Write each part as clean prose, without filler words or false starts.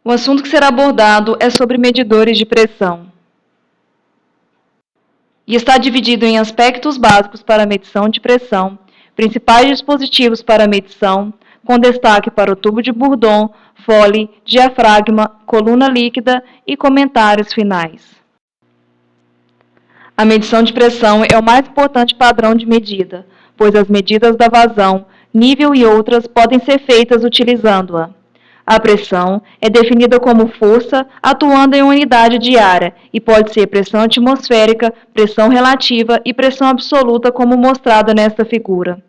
O assunto que será abordado é sobre medidores de pressão e está dividido em aspectos básicos para a medição de pressão, principais dispositivos para a medição, com destaque para o tubo de Bourdon, Foley, diafragma, coluna líquida e comentários finais. A medição de pressão é o mais importante padrão de medida, pois as medidas da vazão, nível e outras podem ser feitas utilizando-a. A pressão é definida como força atuando em unidade de área e pode ser pressão atmosférica, pressão relativa e pressão absoluta, como mostrada nesta figura.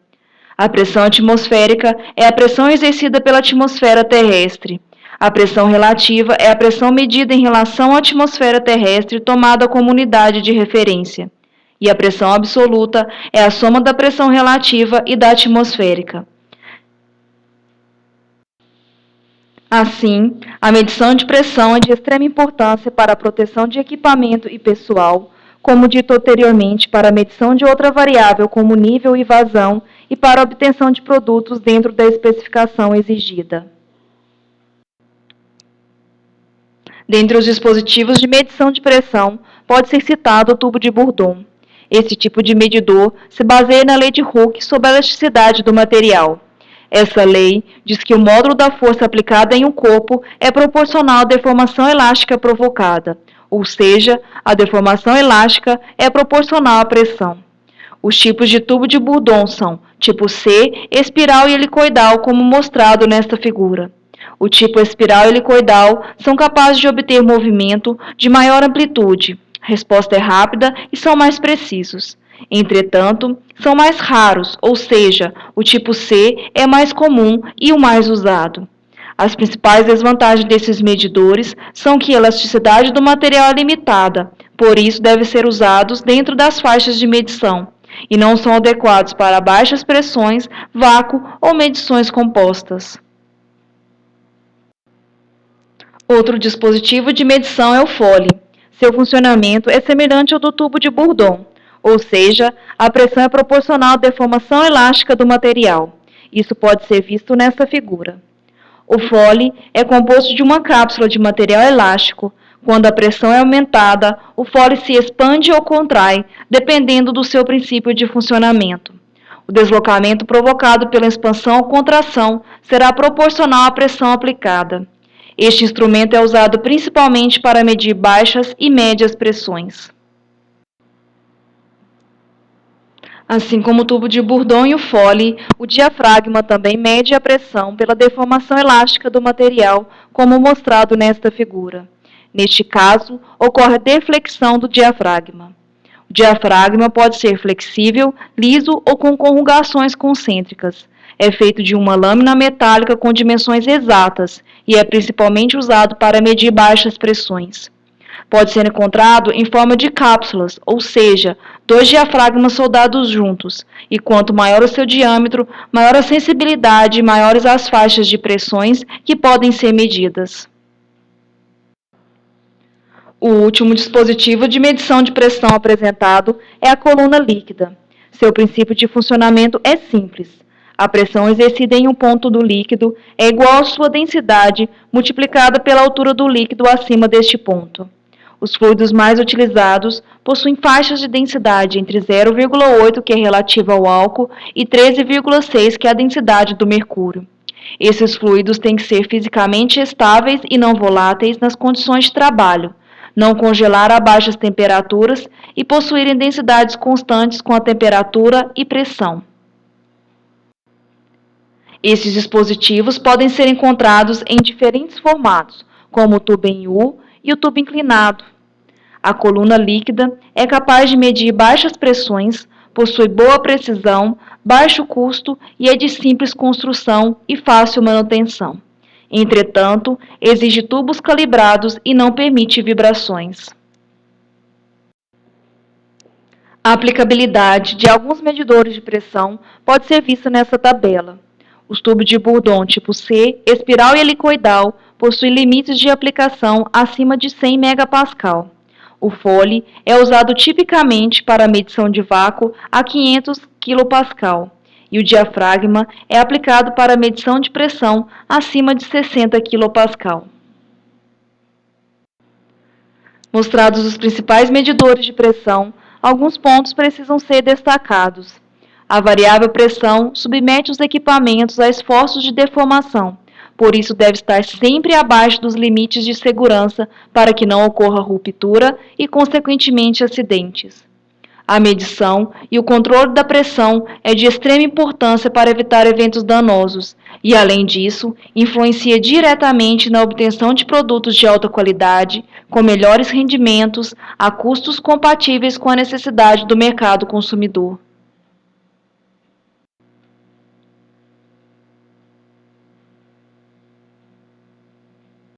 A pressão atmosférica é a pressão exercida pela atmosfera terrestre. A pressão relativa é a pressão medida em relação à atmosfera terrestre tomada como unidade de referência. E a pressão absoluta é a soma da pressão relativa e da atmosférica. Assim, a medição de pressão é de extrema importância para a proteção de equipamento e pessoal, como dito anteriormente, para a medição de outra variável como nível e vazão e para a obtenção de produtos dentro da especificação exigida. Dentre os dispositivos de medição de pressão, pode ser citado o tubo de Bourdon. Esse tipo de medidor se baseia na lei de Hooke sobre a elasticidade do material. Essa lei diz que o módulo da força aplicada em um corpo é proporcional à deformação elástica provocada, ou seja, a deformação elástica é proporcional à pressão. Os tipos de tubo de Bourdon são tipo C, espiral e helicoidal, como mostrado nesta figura. O tipo espiral e helicoidal são capazes de obter movimento de maior amplitude, resposta é rápida e são mais precisos. Entretanto, são mais raros, ou seja, o tipo C é mais comum e o mais usado. As principais desvantagens desses medidores são que a elasticidade do material é limitada, por isso devem ser usados dentro das faixas de medição, e não são adequados para baixas pressões, vácuo ou medições compostas. Outro dispositivo de medição é o Foley. Seu funcionamento é semelhante ao do tubo de Bourdon, ou seja, a pressão é proporcional à deformação elástica do material. Isso pode ser visto nesta figura. O Foley é composto de uma cápsula de material elástico. Quando a pressão é aumentada, o Foley se expande ou contrai, dependendo do seu princípio de funcionamento. O deslocamento provocado pela expansão ou contração será proporcional à pressão aplicada. Este instrumento é usado principalmente para medir baixas e médias pressões. Assim como o tubo de Bourdon e o Foley, o diafragma também mede a pressão pela deformação elástica do material, como mostrado nesta figura. Neste caso, ocorre a deflexão do diafragma. O diafragma pode ser flexível, liso ou com conjugações concêntricas. É feito de uma lâmina metálica com dimensões exatas e é principalmente usado para medir baixas pressões. Pode ser encontrado em forma de cápsulas, ou seja, dois diafragmas soldados juntos, e quanto maior o seu diâmetro, maior a sensibilidade e maiores as faixas de pressões que podem ser medidas. O último dispositivo de medição de pressão apresentado é a coluna líquida. Seu princípio de funcionamento é simples. A pressão exercida em um ponto do líquido é igual à sua densidade multiplicada pela altura do líquido acima deste ponto. Os fluidos mais utilizados possuem faixas de densidade entre 0,8, que é relativa ao álcool, e 13,6, que é a densidade do mercúrio. Esses fluidos têm que ser fisicamente estáveis e não voláteis nas condições de trabalho, não congelar a baixas temperaturas e possuírem densidades constantes com a temperatura e pressão. Esses dispositivos podem ser encontrados em diferentes formatos, como o tubo em U e o tubo inclinado. A coluna líquida é capaz de medir baixas pressões, possui boa precisão, baixo custo e é de simples construção e fácil manutenção. Entretanto, exige tubos calibrados e não permite vibrações. A aplicabilidade de alguns medidores de pressão pode ser vista nessa tabela. Os tubos de Bourdon tipo C, espiral e helicoidal possuem limites de aplicação acima de 100 MPa. O Foley é usado tipicamente para a medição de vácuo a 500 kPa e o diafragma é aplicado para a medição de pressão acima de 60 kPa. Mostrados os principais medidores de pressão, alguns pontos precisam ser destacados. A variável pressão submete os equipamentos a esforços de deformação, por isso deve estar sempre abaixo dos limites de segurança para que não ocorra ruptura e, consequentemente, acidentes. A medição e o controle da pressão é de extrema importância para evitar eventos danosos e, além disso, influencia diretamente na obtenção de produtos de alta qualidade, com melhores rendimentos, a custos compatíveis com a necessidade do mercado consumidor.